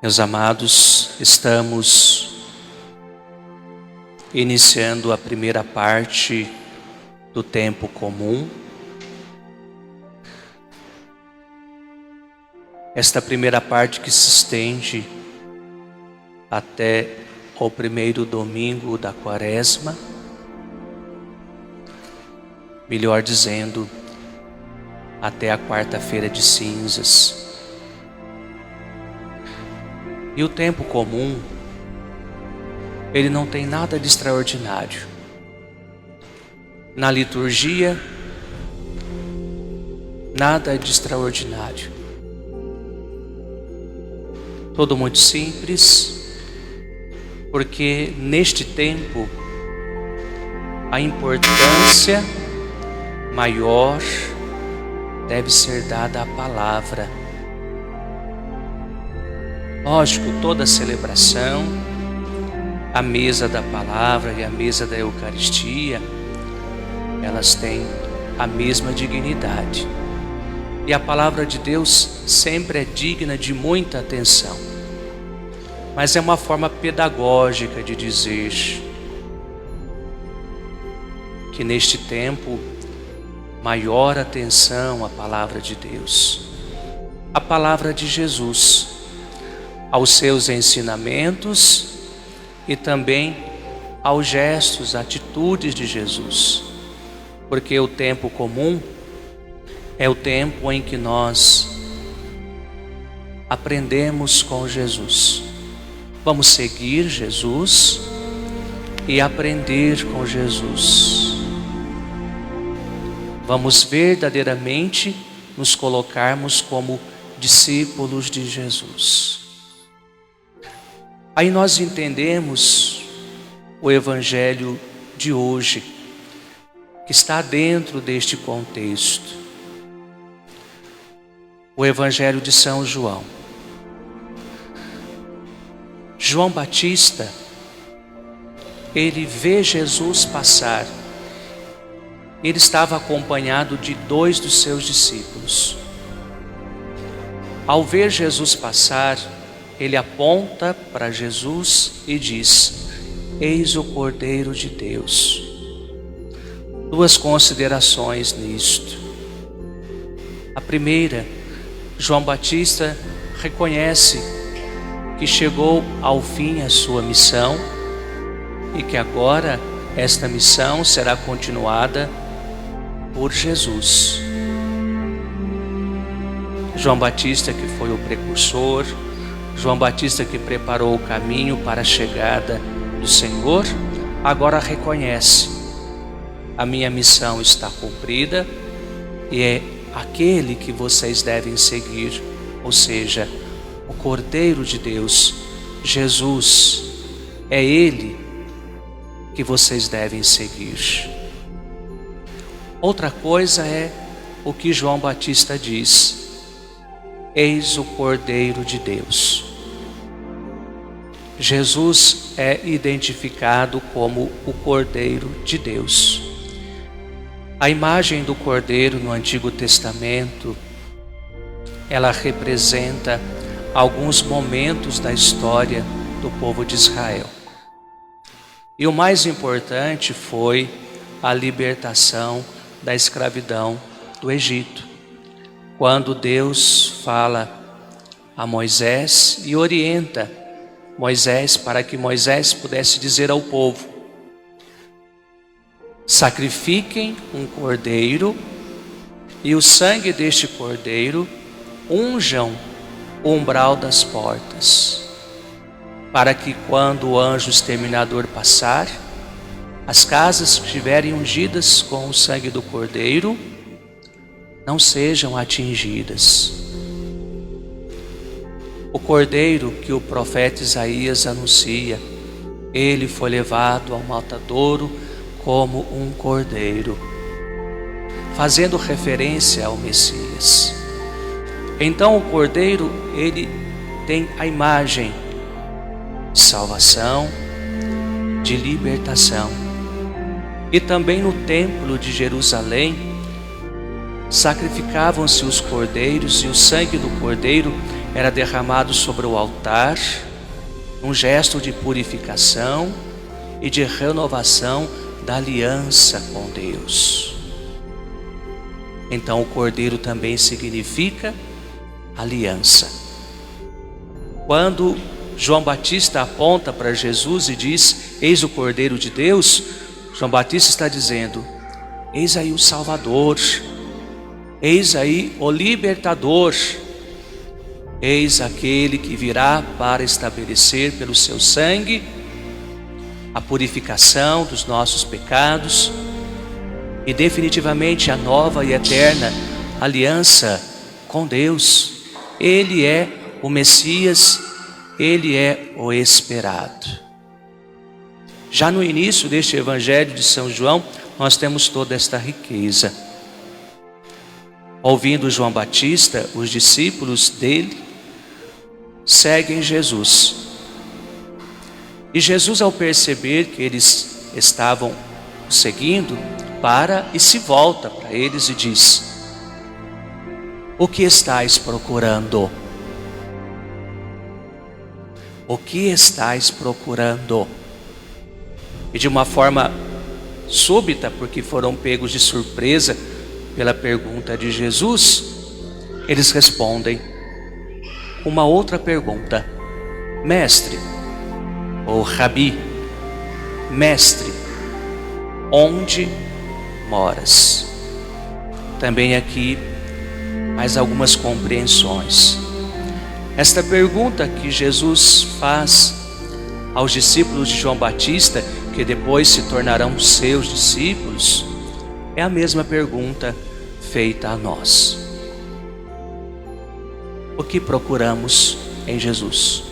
Meus amados, estamos iniciando a primeira parte do tempo comum. Esta primeira parte que se estende até o primeiro domingo da Quaresma, melhor dizendo, até a quarta-feira de cinzas. E o tempo comum, ele não tem nada de extraordinário. Na liturgia, nada de extraordinário. Tudo muito simples, porque neste tempo, a importância maior deve ser dada à palavra. Lógico, toda celebração, a mesa da palavra e a mesa da Eucaristia, elas têm a mesma dignidade. E a palavra de Deus sempre é digna de muita atenção. Mas é uma forma pedagógica de dizer que neste tempo, maior atenção à palavra de Deus, a palavra de Jesus, aos seus ensinamentos e também aos gestos, atitudes de Jesus. Porque o tempo comum é o tempo em que nós aprendemos com Jesus. Vamos seguir Jesus e aprender com Jesus. Vamos verdadeiramente nos colocarmos como discípulos de Jesus. Aí nós entendemos o Evangelho de hoje, que está dentro deste contexto. O Evangelho de São João. João Batista, ele vê Jesus passar. Ele estava acompanhado de 2 dos seus discípulos. Ao ver Jesus passar, ele aponta para Jesus e diz: eis o Cordeiro de Deus. 2 considerações nisto. A primeira, João Batista reconhece que chegou ao fim a sua missão e que agora esta missão será continuada por Jesus. João Batista, que foi o precursor, João Batista, que preparou o caminho para a chegada do Senhor, agora reconhece: a minha missão está cumprida e é aquele que vocês devem seguir, ou seja, o Cordeiro de Deus, Jesus, é Ele que vocês devem seguir. Outra coisa é o que João Batista diz: eis o Cordeiro de Deus. Jesus é identificado como o Cordeiro de Deus. A imagem do Cordeiro no Antigo Testamento, ela representa alguns momentos da história do povo de Israel. E o mais importante foi a libertação da escravidão do Egito, quando Deus fala a Moisés e orienta Moisés para que Moisés pudesse dizer ao povo: sacrifiquem um cordeiro e o sangue deste cordeiro unjam o umbral das portas, para que quando o anjo exterminador passar, as casas que estiverem ungidas com o sangue do cordeiro não sejam atingidas. O cordeiro que o profeta Isaías anuncia, ele foi levado ao matadouro como um cordeiro, fazendo referência ao Messias. Então o cordeiro, ele tem a imagem de salvação, de libertação. E também no templo de Jerusalém, sacrificavam-se os cordeiros, e o sangue do cordeiro era derramado sobre o altar, um gesto de purificação e de renovação da aliança com Deus. Então o cordeiro também significa aliança. Quando João Batista aponta para Jesus e diz: eis o Cordeiro de Deus, João Batista está dizendo: eis aí o Salvador, eis aí o Libertador, eis aquele que virá para estabelecer pelo seu sangue a purificação dos nossos pecados e definitivamente a nova e eterna aliança com Deus. Ele é o Messias, ele é o esperado. Já no início deste Evangelho de São João, nós temos toda esta riqueza. Ouvindo João Batista, os discípulos dele seguem Jesus. E Jesus, ao perceber que eles estavam o seguindo, para e se volta para eles e diz: o que estáis procurando? O que estáis procurando? E de uma forma súbita, porque foram pegos de surpresa pela pergunta de Jesus, eles respondem uma outra pergunta: mestre, ou rabi, mestre, onde moras? Também aqui mais algumas compreensões. Esta pergunta que Jesus faz aos discípulos de João Batista, que depois se tornarão seus discípulos, é a mesma pergunta feita a nós. O que procuramos em Jesus?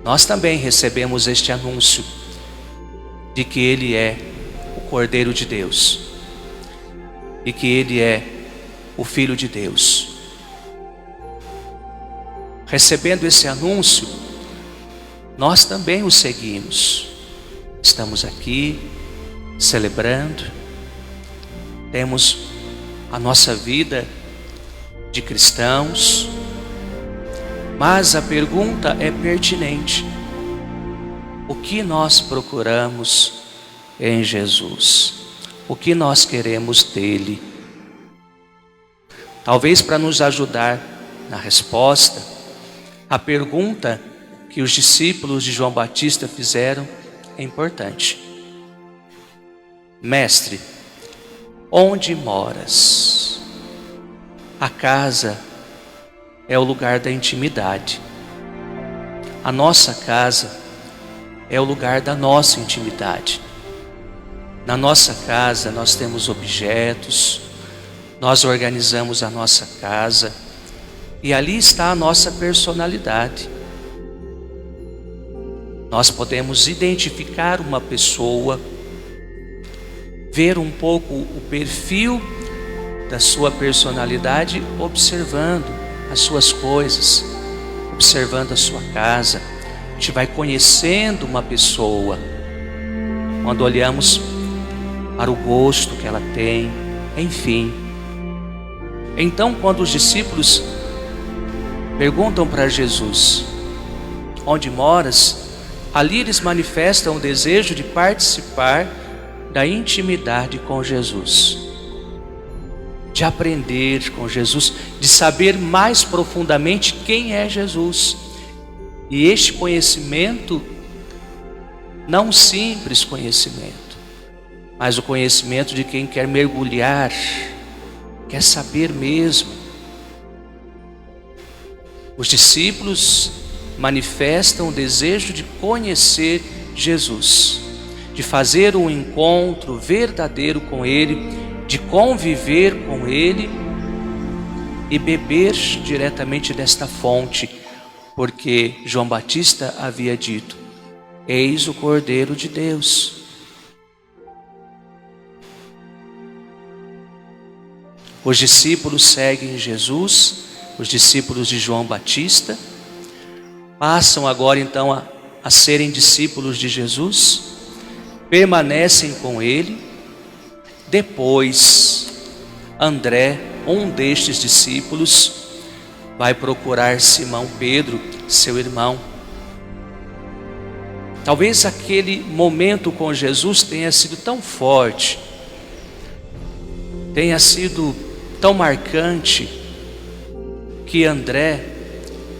Nós também recebemos este anúncio de que Ele é o Cordeiro de Deus e que Ele é o Filho de Deus. Recebendo esse anúncio, nós também o seguimos. Estamos aqui celebrando, temos a nossa vida de cristãos, mas a pergunta é pertinente: o que nós procuramos em Jesus? O que nós queremos dele? Talvez para nos ajudar na resposta, a pergunta que os discípulos de João Batista fizeram é importante. Mestre, onde moras? A casa é o lugar da intimidade. A nossa casa é o lugar da nossa intimidade. Na nossa casa nós temos objetos, nós organizamos a nossa casa e ali está a nossa personalidade. Nós podemos identificar uma pessoa, ver um pouco o perfil da sua personalidade observando as suas coisas, observando a sua casa. A gente vai conhecendo uma pessoa quando olhamos para o gosto que ela tem, enfim. Então, quando os discípulos perguntam para Jesus: onde moras? Ali eles manifestam o desejo de participar da intimidade com Jesus, de aprender com Jesus, de saber mais profundamente quem é Jesus. E este conhecimento, não um simples conhecimento, mas o conhecimento de quem quer mergulhar, quer saber mesmo. Os discípulos manifestam o desejo de conhecer Jesus, de fazer um encontro verdadeiro com Ele, de conviver com Ele e beber diretamente desta fonte, porque João Batista havia dito: eis o Cordeiro de Deus. Os discípulos seguem Jesus, os discípulos de João Batista, passam agora então a serem discípulos de Jesus, permanecem com Ele. Depois, André, um destes discípulos, vai procurar Simão Pedro, seu irmão. Talvez aquele momento com Jesus tenha sido tão forte, tenha sido tão marcante, que André,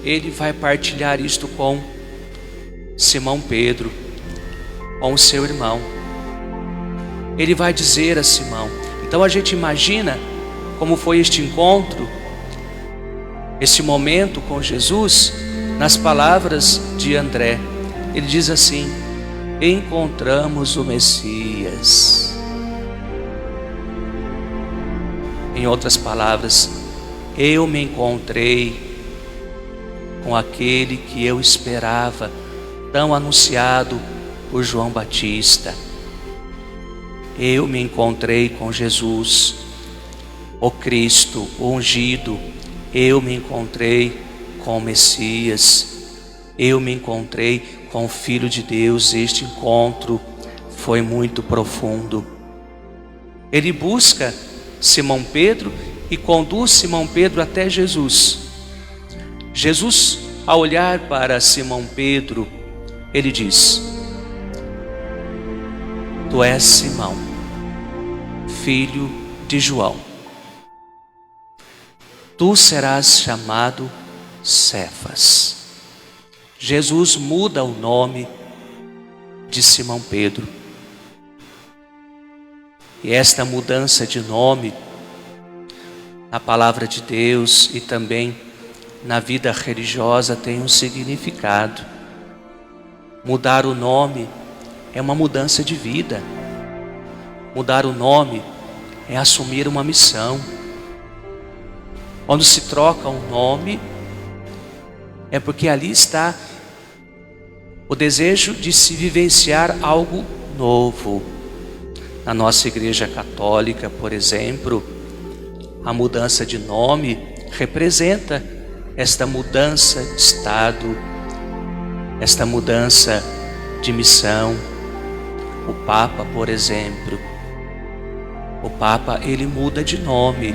ele vai partilhar isto com Simão Pedro, com o seu irmão. Ele vai dizer a Simão. Então a gente imagina como foi este encontro, este momento com Jesus, nas palavras de André. Ele diz assim: encontramos o Messias. Em outras palavras, eu me encontrei com aquele que eu esperava, tão anunciado por João Batista. Eu me encontrei com Jesus, o Cristo, o ungido. Eu me encontrei com o Messias. Eu me encontrei com o Filho de Deus. Este encontro foi muito profundo. Ele busca Simão Pedro e conduz Simão Pedro até Jesus. Jesus, ao olhar para Simão Pedro, ele diz: tu és Simão, filho de João. Tu serás chamado Cefas. Jesus muda o nome de Simão Pedro. E esta mudança de nome, na palavra de Deus e também na vida religiosa, tem um significado. Mudar o nome é uma mudança de vida. Mudar o nome é assumir uma missão. Quando se troca um nome, é porque ali está o desejo de se vivenciar algo novo. Na nossa igreja católica, por exemplo, a mudança de nome representa esta mudança de estado, esta mudança de missão. O Papa, por exemplo, o Papa, ele muda de nome.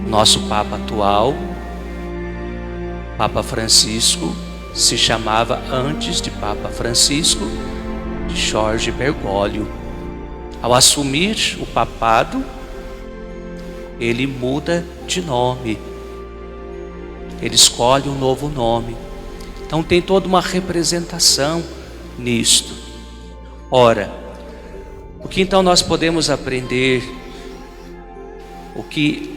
Nosso Papa atual, Papa Francisco, se chamava antes de Papa Francisco de Jorge Bergoglio. Ao assumir o papado, ele muda de nome. Ele escolhe um novo nome. Então tem toda uma representação nisto. Ora, o que então nós podemos aprender? O que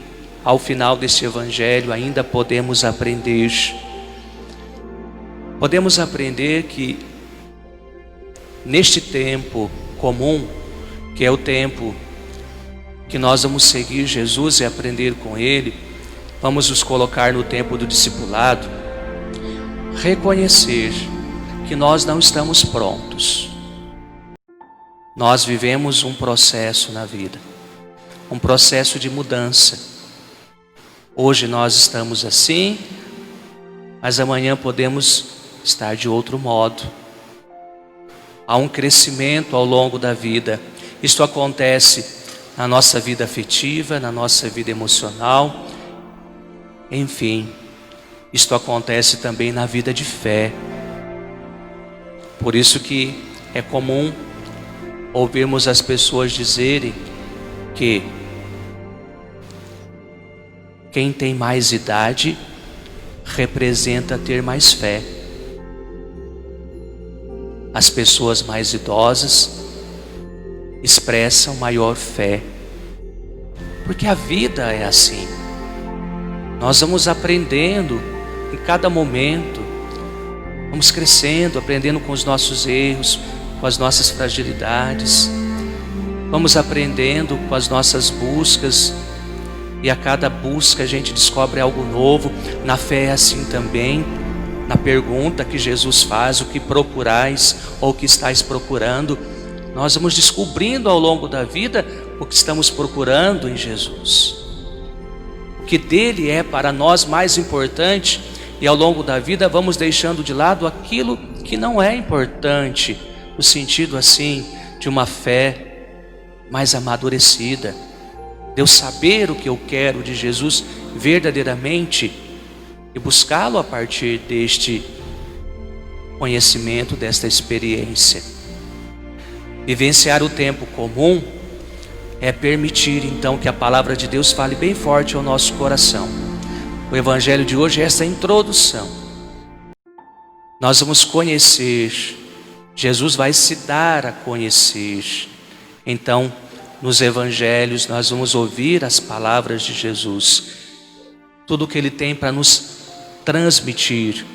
ao final deste evangelho ainda podemos aprender? Podemos aprender que neste tempo comum, que é o tempo que nós vamos seguir Jesus e aprender com Ele, vamos nos colocar no tempo do discipulado, reconhecer que nós não estamos prontos. Nós vivemos um processo na vida, um processo de mudança. Hoje nós estamos assim, mas amanhã podemos estar de outro modo. Há um crescimento ao longo da vida. Isto acontece na nossa vida afetiva, na nossa vida emocional. Enfim, isto acontece também na vida de fé. Por isso que é comum ouvirmos as pessoas dizerem que quem tem mais idade representa ter mais fé. As pessoas mais idosas expressam maior fé, porque a vida é assim. Nós vamos aprendendo em cada momento, vamos crescendo, aprendendo com os nossos erros, com as nossas fragilidades, vamos aprendendo com as nossas buscas, e a cada busca a gente descobre algo novo. Na fé é assim também. Na pergunta que Jesus faz, o que procurais ou o que estáis procurando, nós vamos descobrindo ao longo da vida o que estamos procurando em Jesus, o que dele é para nós mais importante, e ao longo da vida vamos deixando de lado aquilo que não é importante, no sentido assim de uma fé mais amadurecida, de eu saber o que eu quero de Jesus verdadeiramente e buscá-lo a partir deste conhecimento, desta experiência. Vivenciar o tempo comum é permitir então que a palavra de Deus fale bem forte ao nosso coração. O evangelho de hoje é essa introdução. Nós vamos conhecer, Jesus vai se dar a conhecer. Então, nos evangelhos nós vamos ouvir as palavras de Jesus, tudo o que ele tem para nos transmitir.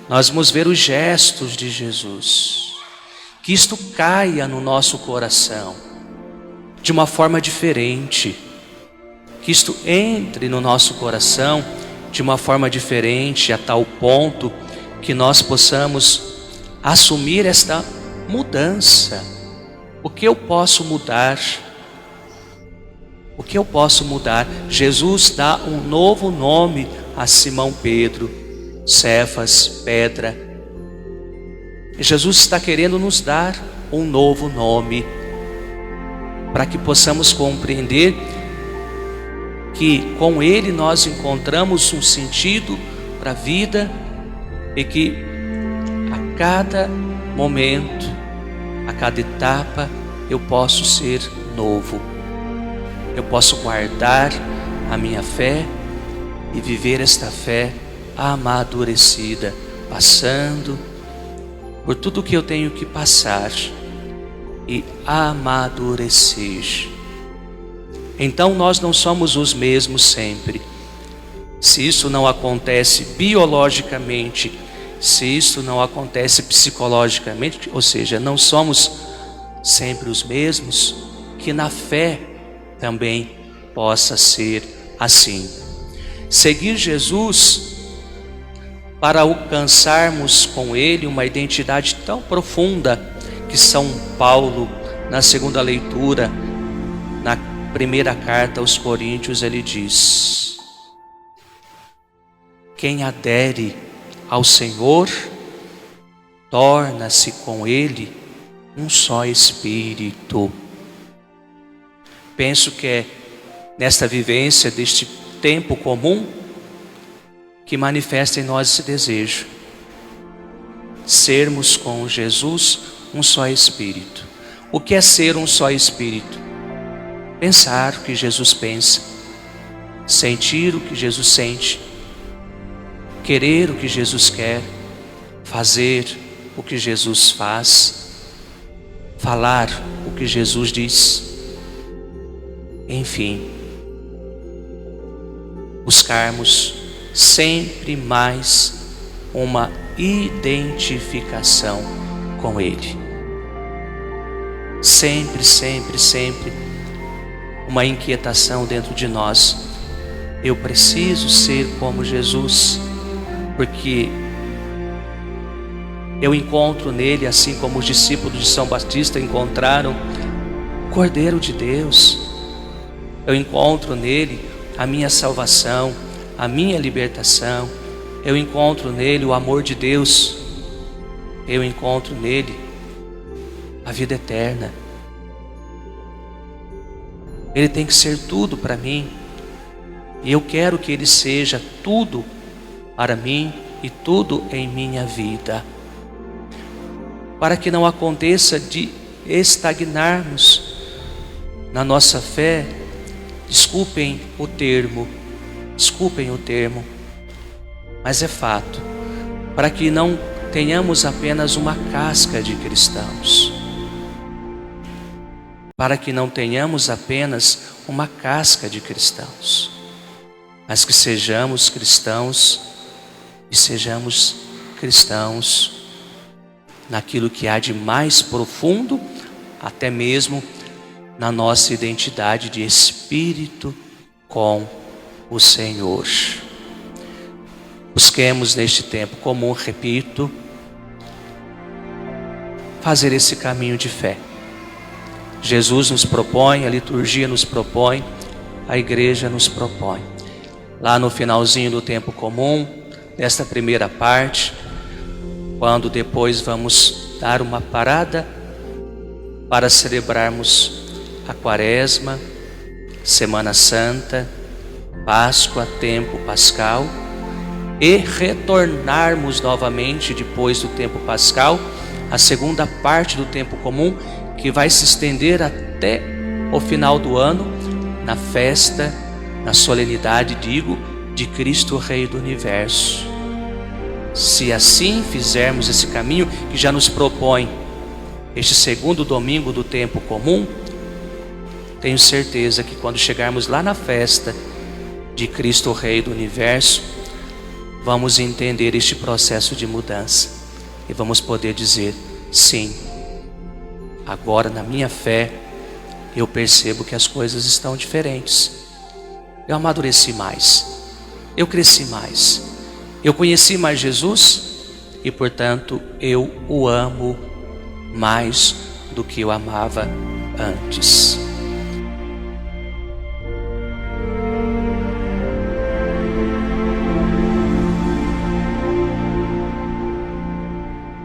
Nós vamos ver os gestos de Jesus, que isto caia no nosso coração de uma forma diferente, que isto entre no nosso coração de uma forma diferente, a tal ponto que nós possamos assumir esta mudança. O que eu posso mudar? O que eu posso mudar? Jesus dá um novo nome a Simão Pedro, Cefas, pedra. Jesus está querendo nos dar um novo nome, para que possamos compreender que com ele nós encontramos um sentido para a vida e que a cada momento, a cada etapa, eu posso ser novo. Eu posso guardar a minha fé e viver esta fé amadurecida, passando por tudo que eu tenho que passar e amadurecer. Então nós não somos os mesmos sempre. Se isso não acontece biologicamente, se isso não acontece psicologicamente, ou seja, não somos sempre os mesmos, que na fé também possa ser assim. Seguir Jesus para alcançarmos com ele uma identidade tão profunda que São Paulo, na segunda leitura, na primeira carta aos Coríntios, ele diz: quem adere ao Senhor, torna-se com ele um só espírito. Penso que é nesta vivência deste tempo comum que manifesta em nós esse desejo, sermos com Jesus um só espírito. O que é ser um só espírito? Pensar o que Jesus pensa, sentir o que Jesus sente, querer o que Jesus quer, fazer o que Jesus faz, falar o que Jesus diz. Enfim, buscarmos sempre mais uma identificação com Ele. Sempre, sempre, sempre uma inquietação dentro de nós. Eu preciso ser como Jesus, porque eu encontro nele, assim como os discípulos de São Batista encontraram o Cordeiro de Deus. Eu encontro nele a minha salvação, a minha libertação. Eu encontro nele o amor de Deus. Eu encontro nele a vida eterna. Ele tem que ser tudo para mim. E eu quero que ele seja tudo para mim e tudo em minha vida. Para que não aconteça de estagnarmos na nossa fé. Desculpem o termo, mas é fato, para que não tenhamos apenas uma casca de cristãos, para que não tenhamos apenas uma casca de cristãos, mas que sejamos cristãos e sejamos cristãos naquilo que há de mais profundo, até mesmo na nossa identidade de espírito com o Senhor. Busquemos neste tempo comum, repito, fazer esse caminho de fé. Jesus nos propõe, a liturgia nos propõe, a igreja nos propõe. Lá no finalzinho do tempo comum, desta primeira parte, quando depois vamos dar uma parada para celebrarmos a Quaresma, Semana Santa, Páscoa, tempo pascal, e retornarmos novamente depois do tempo pascal, a segunda parte do tempo comum, que vai se estender até o final do ano, na festa, na solenidade, de Cristo Rei do Universo. Se assim fizermos esse caminho que já nos propõe este segundo domingo do tempo comum, tenho certeza que quando chegarmos lá na festa de Cristo Rei do Universo, vamos entender este processo de mudança e vamos poder dizer: sim, agora na minha fé eu percebo que as coisas estão diferentes. Eu amadureci mais, eu cresci mais, eu conheci mais Jesus e, portanto, eu o amo mais do que eu amava antes.